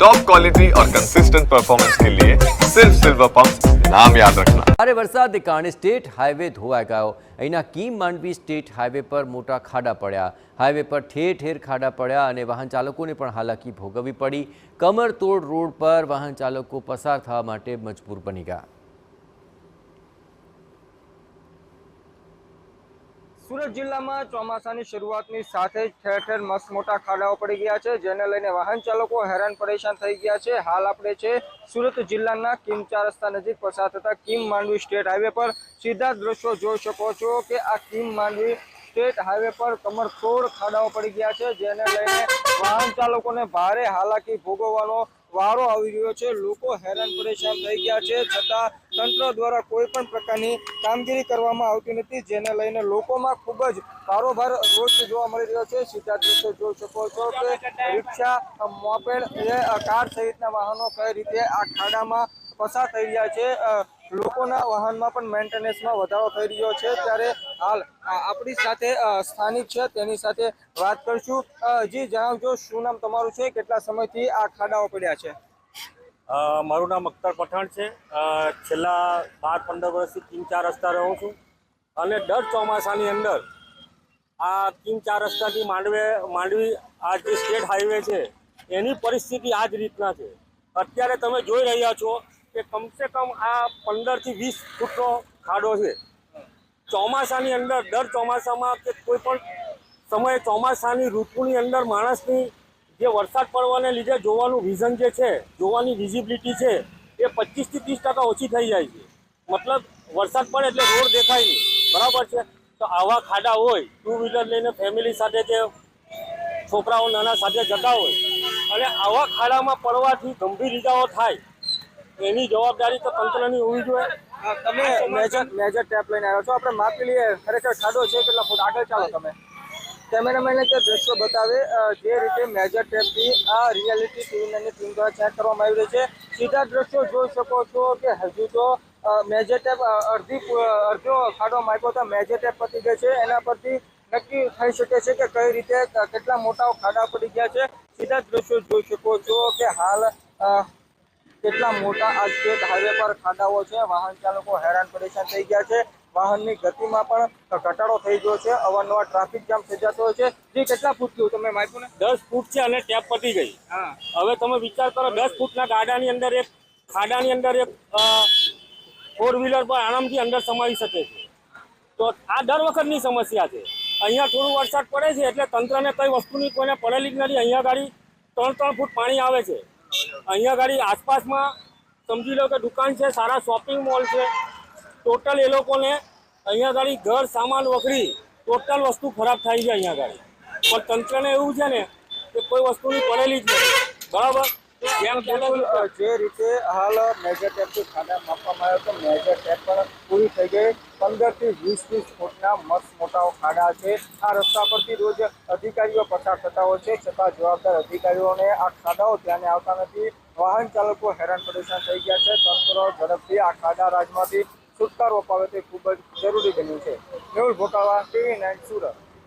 Top quality और consistent performance के लिए सिर्फ सिल्वर पंप नाम याद रखना। ભારે વરસાદને કારણે સ્ટેટ હાઈવે ધોવાઈ ગયો। અહીંના કીમ માંડવી સ્ટેટ હાઈવે પર મોટા ખાડા પડ્યા। હાઈવે પર ઠેર ઠેર ખાડા પડ્યા અને વાહન ચાલકોને પણ હાલાકી ભોગવવી પડી। કમરતોડ રોડ પર વાહન ચાલકો પસાર થવા માટે મજબૂર બની ગયા। सूरत जिल्ला में ચોમાસાની શરૂઆતની સાથે જ ઠેર ઠેર મસ્ત મોટા ખાડાઓ પડી ગયા છે, જેને લઈને વાહન ચાલકો હેરાન પરેશાન થઈ ગયા છે। હાલ આપણે છે સુરત જિલ્લાના કીમ 4 રસ્તા નજીક પસાર થતા કીમ માંડવી સ્ટેટ હાઈવે પર સીધા દ્રશ્યો જોઈ શકો છો કે આ કીમ માંડવી સ્ટેટ હાઈવે પર કમરતોડ ખાડાઓ પડી ગયા છે, જેને લઈને વાહન ચાલકોને ભારે હાલાકી ભોગવવાનો વારો આવી રહ્યો છે। લોકો હેરાન પરેશાન થઈ ગયા છે, છતાં તંત્ર દ્વારા કોઈ પણ પ્રકારની કામગીરી કરવામાં આવતી નથી, જેને લઈને લોકોમાં ખૂબ જ કારોબાર રોજ જોવા મળી રહ્યો છે। સીધા દ્રશ્યો જોઈ શકો છો કે રિક્ષા, મોપેડ, કાર સહિતના વાહનો કઈ રીતે આ ખાડામાં પસાર થઈ રહ્યા છે। લોકોના વાહનમાં પણ મેન્ટેનન્સમાં વધારો થઈ રહ્યો છે। ત્યારે હાલ આપણી સાથે સ્થાનિક છે, તેની સાથે વાત કરશું। જી જણાવજો, શું નામ તમારું છે, કેટલા સમયથી આ ખાડાઓ પડ્યા છે? મારું નામ અખ્તર પઠાણ છે। છેલ્લા 12-15 વર્ષથી કીમ 4 રસ્તા રહું છું અને દર ચોમાસાની અંદર આ કીમ 4 રસ્તાથી માંડવી આ જે સ્ટેટ હાઈવે છે એની પરિસ્થિતિ આ જ રીતના છે। અત્યારે તમે જોઈ રહ્યા છો કે કમસે કમ આ 15 થી 20 ફૂટનો ખાડો છે। ચોમાસાની અંદર દર ચોમાસામાં કે કોઈ પણ સમયે ચોમાસાની ઋતુની અંદર માણસની જે વરસાદ પડવાને લીધે જોવાનું વિઝન જે છે, જોવાની વિઝિબિલિટી છે એ 25 થી 30% ઓછી થઈ જાય છે। મતલબ વરસાદ પડે એટલે રોડ દેખાય નહીં, બરાબર છે। તો આવા ખાડા હોય, 2 વ્હીલર લઈને ફેમિલી સાથે કે છોકરાઓ નાના સાથે જતા હોય અને આવા ખાડામાં પડવાથી ગંભીર ઇજાઓ થાય, એની જવાબદારી તો તંત્રની હોવી જોઈએ। તમે મેજર ટેપ લઈને આવ્યો છો, આપણે માપી લઈએ ખરેખર ખાડો છે કેટલા ફૂટ? આગળ ચાલો, તમે કેમેરામેનને તે દ્રશ્યો બતાવે જે રીતે મેજર ટેપથી આ રિયાલિટી ટીવીની ટીમ દ્વારા ચેક કરવામાં આવી રહી છે। સીધા દ્રશ્યો જોઈ શકો છો કે હજુ તો મેજર ટેપ અડધો ખાડો માપ્યો તો મેજર ટેપ પતી ગઈ છે, એના પરથી નક્કી થઈ શકે છે કે કઈ રીતે કેટલા મોટા ખાડા પડી ગયા છે। સીધા દ્રશ્યો જોઈ શકો છો કે હાલ કેટલા મોટા આ સ્ટેટ હાઈવે પર ખાડાઓ છે। વાહન ચાલકો હેરાન પરેશાન થઈ ગયા છે, વાહનની ગતિમાં પણ ઘટાડો થઈ ગયો છે, અવારનવાર ટ્રાફિક જામ સર્જાતો હોય છે। જે કેટલા ફૂટ થયું તમે માપ્યું ને? 10 ફૂટ છે અને ટેપ પતી ગઈ। હવે તમે વિચાર કરો, 10 ફૂટના ગાડાની અંદર એક ખાડાની અંદર એક 4 વ્હીલર પર આરામથી અંદર સમાવી શકે છે। તો આ દર વખતની સમસ્યા છે। અહીંયા થોડું વરસાદ પડે છે એટલે તંત્રને કઈ વસ્તુની કોઈને પડેલી જ નથી। અહીંયા ગાડી 3-3 ફૂટ પાણી આવે છે। અહીંયા ગાડી આસપાસમાં સમજી લો કે દુકાન છે, સારા શોપિંગ મોલ છે, ટોટલ એ લોકોને અહીંયા ગાડી ઘર સામાન વખરી ટોટલ વસ્તુ ખરાબ થાય છે અહીંયા ગાડી। પણ તંત્રને એવું છે ને કે કોઈ વસ્તુની પડેલી જ નથી, બરાબર। જે રીતે હાલ મેજર ટેપથી ખાડા માપવામાં આવ્યો તો મેજર ટેપ પણ પૂરી થઈ ગઈ। 15 થી 20 ફૂટના મસ્ત મોટા ખાડા છે। આ રસ્તા પરથી રોજ અધિકારીઓ પસાર થતા હોય છે, છતાં જવાબદાર અધિકારીઓને આ ખાડાઓ ધ્યાને આવતા નથી। વાહન ચાલકો હેરાન પરેશાન થઈ ગયા છે। તંત્ર ઝડપથી આ ખાડા રાજમાંથી છુટકારો અપાવે તે ખૂબ જ જરૂરી બન્યું છે। મેહુલ ભોટાવા, TV9 સુરત।